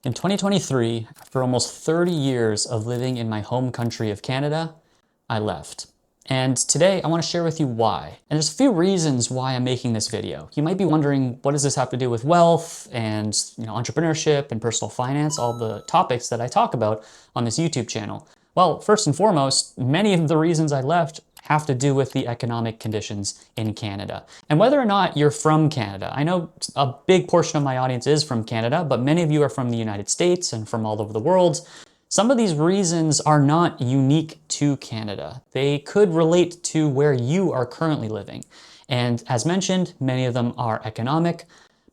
In 2023, after almost 30 years of living in my home country of Canada, I left. And today I want to share with you why. And there's a few reasons why I'm making this video. You might be wondering, what does this have to do with wealth and entrepreneurship and personal finance, all the topics that I talk about on this YouTube channel? Well, first and foremost, many of the reasons I left have to do with the economic conditions in Canada. And whether or not you're from Canada, I know a big portion of my audience is from Canada, but many of you are from the United States and from all over the world. Some of these reasons are not unique to Canada. They could relate to where you are currently living. And as mentioned, many of them are economic,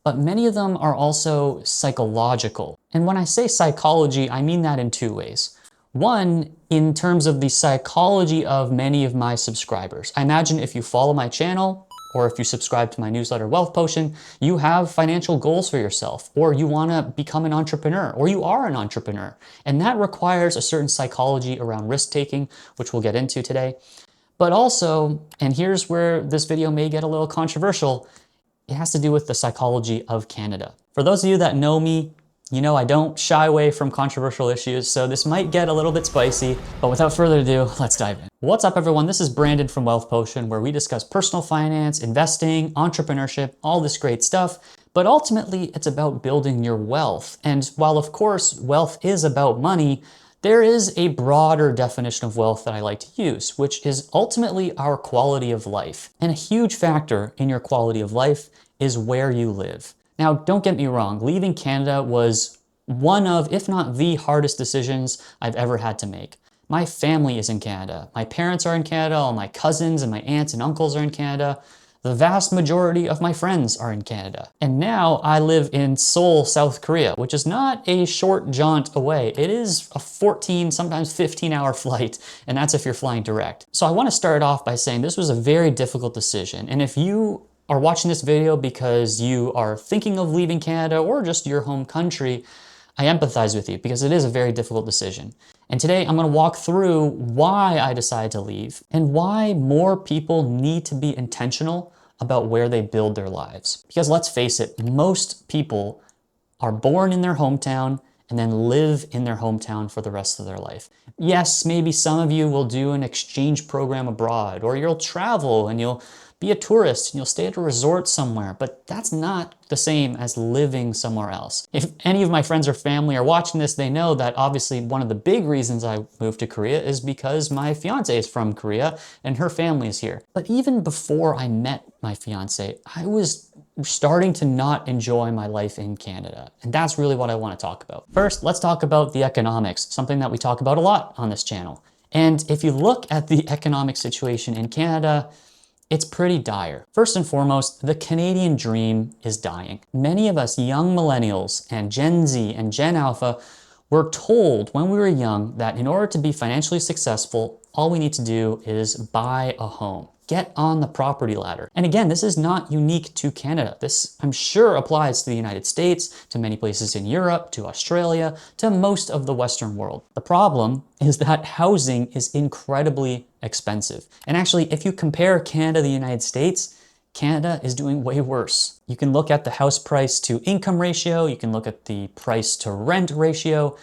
but many of them are also psychological. And when I say psychology, I mean that in two ways. One, in terms of the psychology of many of my subscribers. I imagine if you follow my channel, or if you subscribe to my newsletter, Wealth Potion, you have financial goals for yourself, or you want to become an entrepreneur, or you are an entrepreneur. And that requires a certain psychology around risk-taking, which we'll get into today. But also, and here's where this video may get a little controversial, it has to do with the psychology of Canada. For those of you that know me, you know I don't shy away from controversial issues, so this might get a little bit spicy, but without further ado, let's dive in. What's up everyone, this is Brandon from Wealth Potion, where we discuss personal finance, investing, entrepreneurship, all this great stuff, but ultimately it's about building your wealth. And while of course wealth is about money, there is a broader definition of wealth that I like to use, which is ultimately our quality of life. And a huge factor in your quality of life is where you live. Now, don't get me wrong, leaving Canada was one of, if not the hardest decisions I've ever had to make. My family is in Canada. My parents are in Canada, all my cousins and my aunts and uncles are in Canada. The vast majority of my friends are in Canada. And now I live in Seoul, South Korea, which is not a short jaunt away. It is a 14, sometimes 15-hour flight, and that's if you're flying direct. So I want to start off by saying this was a very difficult decision. And if you are watching this video because you are thinking of leaving Canada or just your home country, I empathize with you because it is a very difficult decision. And today I'm going to walk through why I decided to leave and why more people need to be intentional about where they build their lives. Because let's face it, most people are born in their hometown and then live in their hometown for the rest of their life. Yes, maybe some of you will do an exchange program abroad, or you'll travel and you'll be a tourist and you'll stay at a resort somewhere, but that's not the same as living somewhere else. If any of my friends or family are watching this, they know that obviously one of the big reasons I moved to Korea is because my fiance is from Korea and her family is here. But even before I met my fiance, I was starting to not enjoy my life in Canada. And that's really what I want to talk about. First, let's talk about the economics, something that we talk about a lot on this channel. And if you look at the economic situation in Canada, it's pretty dire. First and foremost, the Canadian dream is dying. Many of us young millennials and Gen Z and Gen Alpha were told when we were young that in order to be financially successful, all we need to do is buy a home. Get on the property ladder. And again, this is not unique to Canada. This, I'm sure, applies to the United States, to many places in Europe, to Australia, to most of the Western world. The problem is that housing is incredibly expensive. And actually, if you compare Canada to the United States, Canada is doing way worse. You can look at the house price to income ratio, you can look at the price to rent ratio.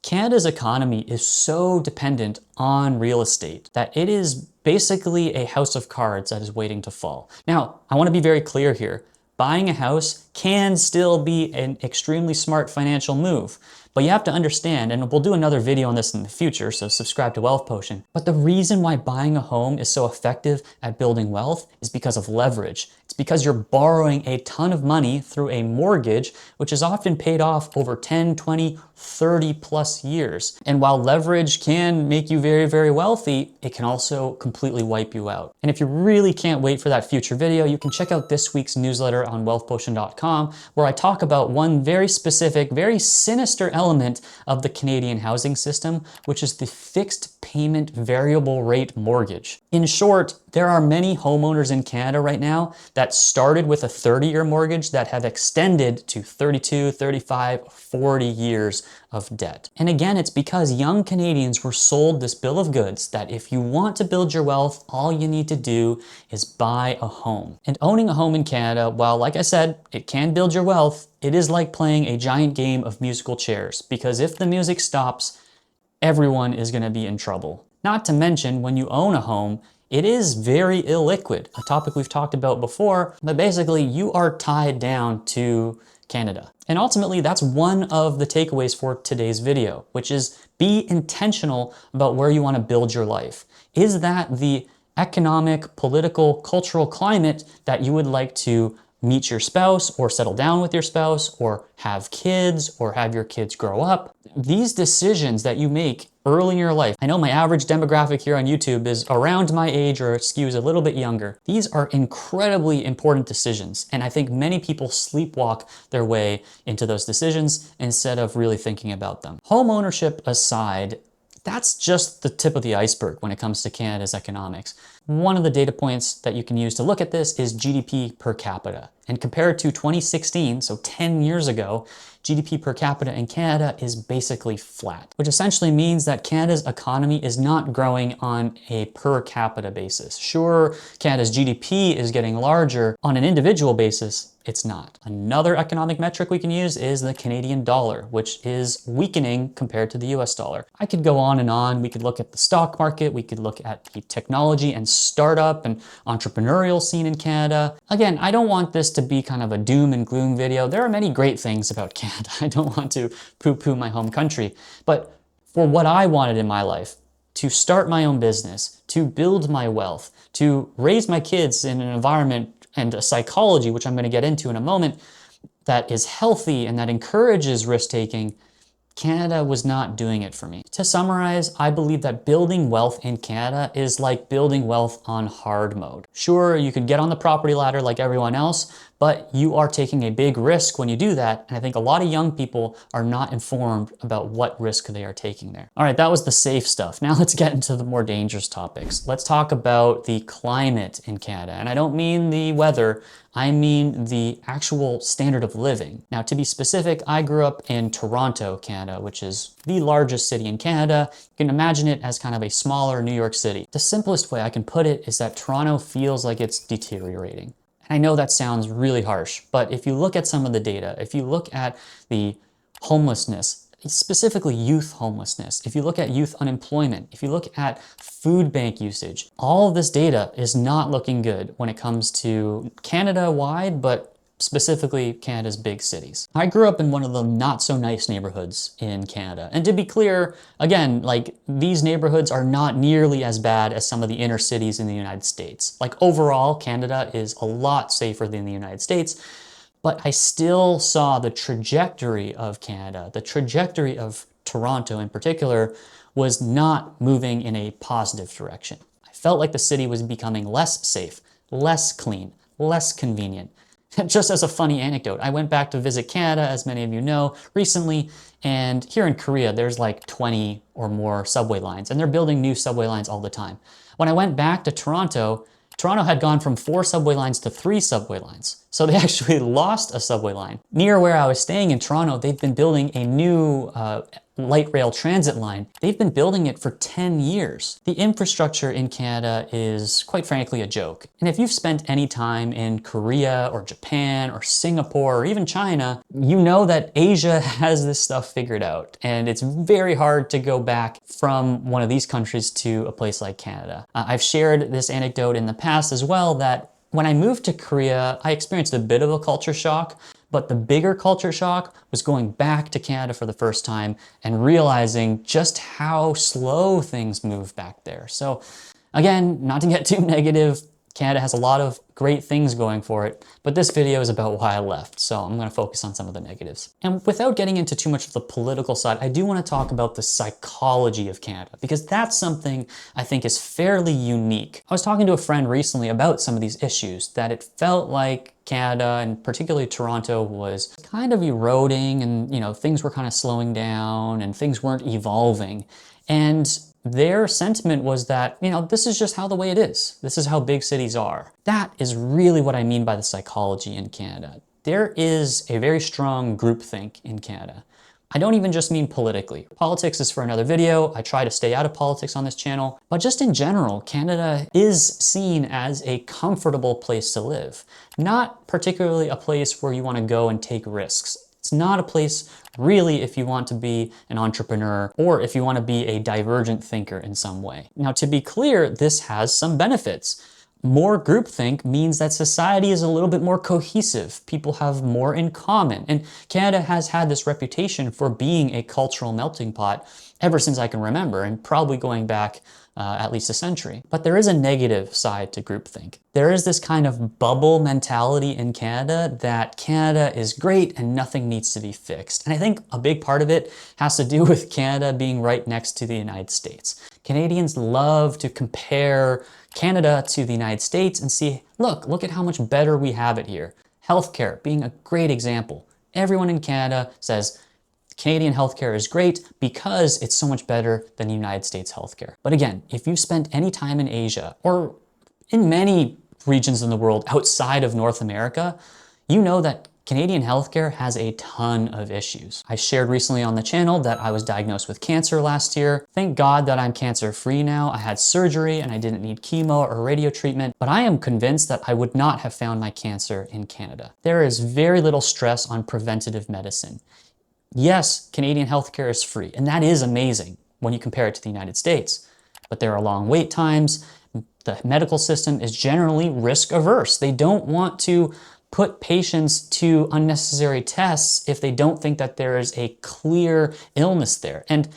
Canada's economy is so dependent on real estate that it is basically a house of cards that is waiting to fall. Now, I want to be very clear here. Buying a house can still be an extremely smart financial move, but you have to understand, and we'll do another video on this in the future, so subscribe to Wealth Potion. But the reason why buying a home is so effective at building wealth is because of leverage. It's because you're borrowing a ton of money through a mortgage, which is often paid off over 10, 20, 30 plus years. And while leverage can make you very, very wealthy, it can also completely wipe you out. And if you really can't wait for that future video, you can check out this week's newsletter on wealthpotion.com, where I talk about one very specific, very sinister element of the Canadian housing system, which is the fixed fixed payment variable rate mortgage. In short, there are many homeowners in Canada right now that started with a 30-year mortgage that have extended to 32, 35, 40 years of debt. And again, it's because young Canadians were sold this bill of goods that if you want to build your wealth, all you need to do is buy a home. And owning a home in Canada, while like I said, it can build your wealth, it is like playing a giant game of musical chairs, because if the music stops, everyone is going to be in trouble. Not to mention, when you own a home, it is very illiquid, a topic we've talked about before, but basically you are tied down to Canada. And ultimately, that's one of the takeaways for today's video, which is be intentional about where you want to build your life. Is that the economic, political, cultural climate that you would like to meet your spouse or settle down with your spouse or have kids or have your kids grow up? These decisions that you make early in your life, I know my average demographic here on YouTube is around my age or skews a little bit younger. These are incredibly important decisions, and I think many people sleepwalk their way into those decisions instead of really thinking about them. Home ownership aside, that's just the tip of the iceberg when it comes to Canada's economics. One of the data points that you can use to look at this is GDP per capita. And compared to 2016, so 10 years ago, GDP per capita in Canada is basically flat, which essentially means that Canada's economy is not growing on a per capita basis. Sure, Canada's GDP is getting larger. On an individual basis, it's not. Another economic metric we can use is the Canadian dollar, which is weakening compared to the US dollar. I could go on and on. We could look at the stock market. We could look at the technology and startup and entrepreneurial scene in Canada. Again, I don't want this to be kind of a doom and gloom video. There are many great things about Canada. I don't want to poo-poo my home country, but for what I wanted in my life, to start my own business, to build my wealth, to raise my kids in an environment and a psychology, which I'm going to get into in a moment, that is healthy and that encourages risk-taking, Canada was not doing it for me. To summarize, I believe that building wealth in Canada is like building wealth on hard mode. Sure, you could get on the property ladder like everyone else, but you are taking a big risk when you do that. And I think a lot of young people are not informed about what risk they are taking there. All right, that was the safe stuff. Now let's get into the more dangerous topics. Let's talk about the climate in Canada. And I don't mean the weather, I mean the actual standard of living. Now, to be specific, I grew up in Toronto, Canada, which is the largest city in Canada. You can imagine it as kind of a smaller New York City. The simplest way I can put it is that Toronto feels like it's deteriorating. I know that sounds really harsh, but if you look at some of the data, if you look at the homelessness, specifically youth homelessness, if you look at youth unemployment, if you look at food bank usage, all of this data is not looking good when it comes to Canada-wide, but specifically Canada's big cities. I grew up in one of the not so nice neighborhoods in Canada. And to be clear, again, like these neighborhoods are not nearly as bad as some of the inner cities in the United States. Like overall, Canada is a lot safer than the United States, but I still saw the trajectory of Canada, the trajectory of Toronto in particular, was not moving in a positive direction. I felt like the city was becoming less safe, less clean, less convenient. Just as a funny anecdote, I went back to visit Canada, as many of you know, recently, and here in Korea, there's like 20 or more subway lines, and they're building new subway lines all the time. When I went back to Toronto, Toronto had gone from 4 subway lines to 3 subway lines. So they actually lost a subway line. Near where I was staying in Toronto, they've been building a new light rail transit line. They've been building it for 10 years. The infrastructure in Canada is quite frankly a joke. And if you've spent any time in Korea or Japan or Singapore or even China, you know that Asia has this stuff figured out. And it's very hard to go back from one of these countries to a place like Canada. I've shared this anecdote in the past as well, that when I moved to Korea, I experienced a bit of a culture shock. But the bigger culture shock was going back to Canada for the first time and realizing just how slow things move back there. So again, not to get too negative, Canada has a lot of great things going for it, but this video is about why I left, so I'm going to focus on some of the negatives. And without getting into too much of the political side, I do want to talk about the psychology of Canada, because that's something I think is fairly unique. I was talking to a friend recently about some of these issues, that it felt like Canada, and particularly Toronto, was kind of eroding, and things were kind of slowing down and things weren't evolving. And their sentiment was that, this is just how the way it is. This is how big cities are. That is really what I mean by the psychology in Canada. There is a very strong groupthink in Canada. I don't even just mean politically. Politics is for another video. I try to stay out of politics on this channel. But just in general, Canada is seen as a comfortable place to live. Not particularly a place where you want to go and take risks. It's not a place really if you want to be an entrepreneur or if you want to be a divergent thinker in some way. Now, to be clear, this has some benefits. More groupthink means that society is a little bit more cohesive. People have more in common. And Canada has had this reputation for being a cultural melting pot ever since I can remember, and probably going back at least a century. But there is a negative side to groupthink. There is this kind of bubble mentality in Canada that Canada is great and nothing needs to be fixed. And I think a big part of it has to do with Canada being right next to the United States. Canadians love to compare Canada to the United States and see, look at how much better we have it here. Healthcare being a great example. Everyone in Canada says Canadian healthcare is great because it's so much better than the United States healthcare. But again, if you spent any time in Asia or in many regions in the world outside of North America, you know that Canadian healthcare has a ton of issues. I shared recently on the channel that I was diagnosed with cancer last year. Thank God that I'm cancer-free now. I had surgery and I didn't need chemo or radio treatment, but I am convinced that I would not have found my cancer in Canada. There is very little stress on preventative medicine. Yes, Canadian healthcare is free, and that is amazing when you compare it to the United States, but there are long wait times. The medical system is generally risk averse. They don't want to put patients to unnecessary tests if they don't think that there is a clear illness there. And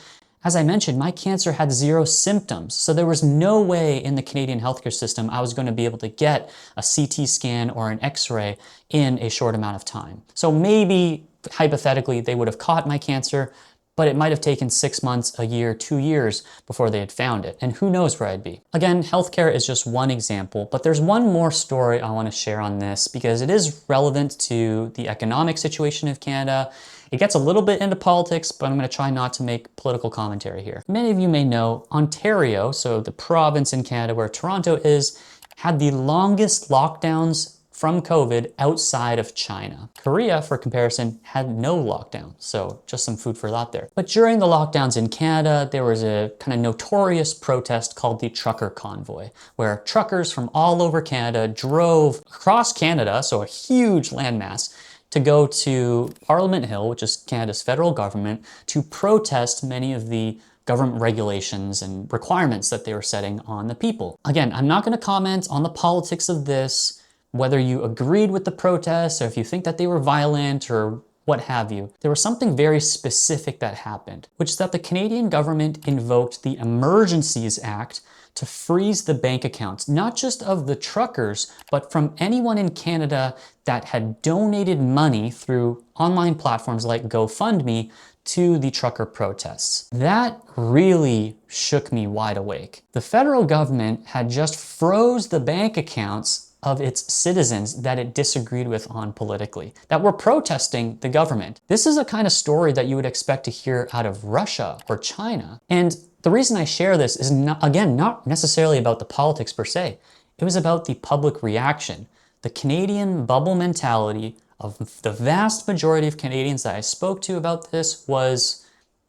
as I mentioned, my cancer had 0 symptoms, so there was no way in the Canadian healthcare system I was going to be able to get a CT scan or an X-ray in a short amount of time. So maybe, hypothetically, they would have caught my cancer, but it might have taken 6 months, a year, 2 years before they had found it. And who knows where I'd be. Again, healthcare is just one example, but there's one more story I want to share on this because it is relevant to the economic situation of Canada. It gets a little bit into politics, but I'm going to try not to make political commentary here. Many of you may know Ontario, so the province in Canada where Toronto is, had the longest lockdowns from COVID outside of China. Korea, for comparison, had no lockdown, so just some food for thought there. But during the lockdowns in Canada, there was a kind of notorious protest called the Trucker Convoy, where truckers from all over Canada drove across Canada, so a huge landmass, to go to Parliament Hill, which is Canada's federal government, to protest many of the government regulations and requirements that they were setting on the people. Again, I'm not going to comment on the politics of this, whether you agreed with the protests or if you think that they were violent or what have you. There was something very specific that happened, which is that the Canadian government invoked the Emergencies Act to freeze the bank accounts, not just of the truckers, but from anyone in Canada that had donated money through online platforms like GoFundMe to the trucker protests. That really shook me wide awake. The federal government had just froze the bank accounts of its citizens that it disagreed with on politically, that were protesting the government. This is a kind of story that you would expect to hear out of Russia or China. And the reason I share this is, not necessarily about the politics per se. It was about the public reaction. The Canadian bubble mentality of the vast majority of Canadians that I spoke to about this was,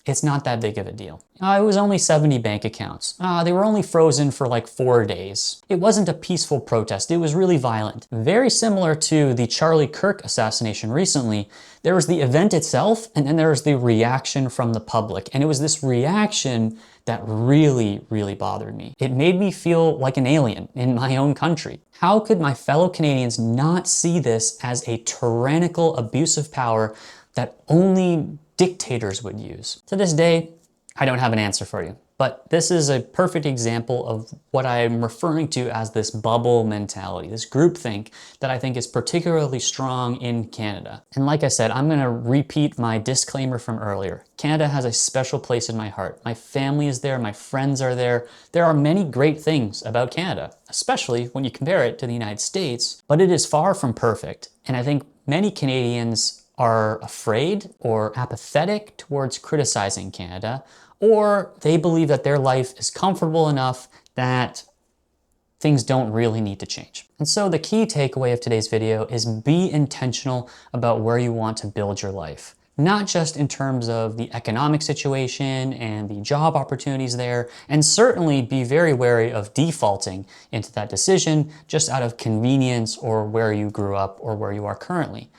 it's not that big of a deal. It was only 70 bank accounts. They were only frozen for like 4 days. It wasn't a peaceful protest. It was really violent. Very similar to the Charlie Kirk assassination recently, there was the event itself and then there was the reaction from the public. And it was this reaction that really, really bothered me. It made me feel like an alien in my own country. How could my fellow Canadians not see this as a tyrannical abuse of power that only dictators would use? To this day, I don't have an answer for you. But this is a perfect example of what I'm referring to as this bubble mentality, this groupthink that I think is particularly strong in Canada. And like I said, I'm gonna repeat my disclaimer from earlier. Canada has a special place in my heart. My family is there, my friends are there. There are many great things about Canada, especially when you compare it to the United States, but it is far from perfect. And I think many Canadians are afraid or apathetic towards criticizing Canada, or they believe that their life is comfortable enough that things don't really need to change. And so the key takeaway of today's video is be intentional about where you want to build your life. Not just in terms of the economic situation and the job opportunities there, and certainly be very wary of defaulting into that decision just out of convenience or where you grew up or where you are currently.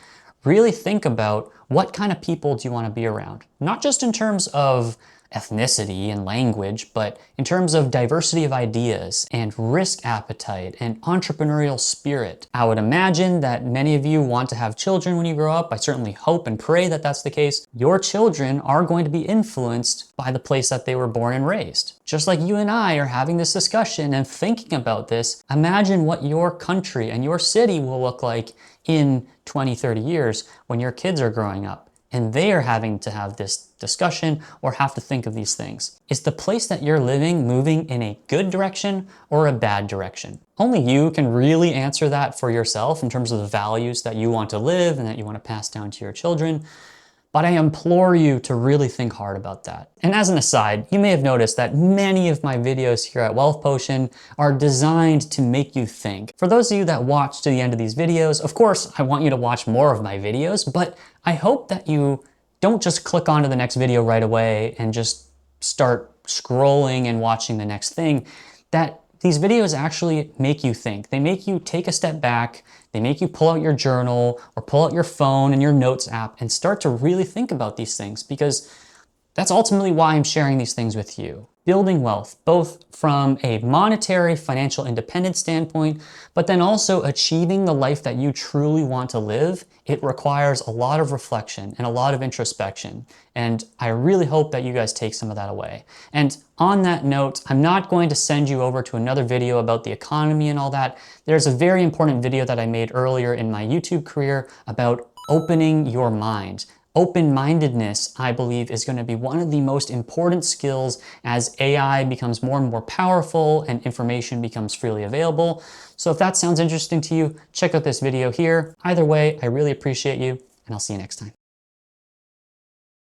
Really think about what kind of people do you want to be around, not just in terms of ethnicity and language, but in terms of diversity of ideas and risk appetite and entrepreneurial spirit. I would imagine that many of you want to have children when you grow up. I certainly hope and pray that that's the case. Your children are going to be influenced by the place that they were born and raised. Just like you and I are having this discussion and thinking about this, imagine what your country and your city will look like in 20, 30 years when your kids are growing up and they are having to have this discussion or have to think of these things. Is the place that you're living moving in a good direction or a bad direction? Only you can really answer that for yourself in terms of the values that you want to live and that you want to pass down to your children. But I implore you to really think hard about that. And as an aside, you may have noticed that many of my videos here at Wealth Potion are designed to make you think. For those of you that watch to the end of these videos, of course, I want you to watch more of my videos, but I hope that you don't just click onto the next video right away and just start scrolling and watching the next thing. That these videos actually make you think. They make you take a step back. They make you pull out your journal or pull out your phone and your notes app and start to really think about these things, because that's ultimately why I'm sharing these things with you. Building wealth, both from a monetary financial independence standpoint, but then also achieving the life that you truly want to live, it requires a lot of reflection and a lot of introspection. And I really hope that you guys take some of that away. And on that note, I'm not going to send you over to another video about the economy and all that. There's a very important video that I made earlier in my YouTube career about opening your mind. Open-mindedness, I believe, is going to be one of the most important skills as AI becomes more and more powerful and information becomes freely available. So if that sounds interesting to you, check out this video here. Either way, I really appreciate you, and I'll see you next time.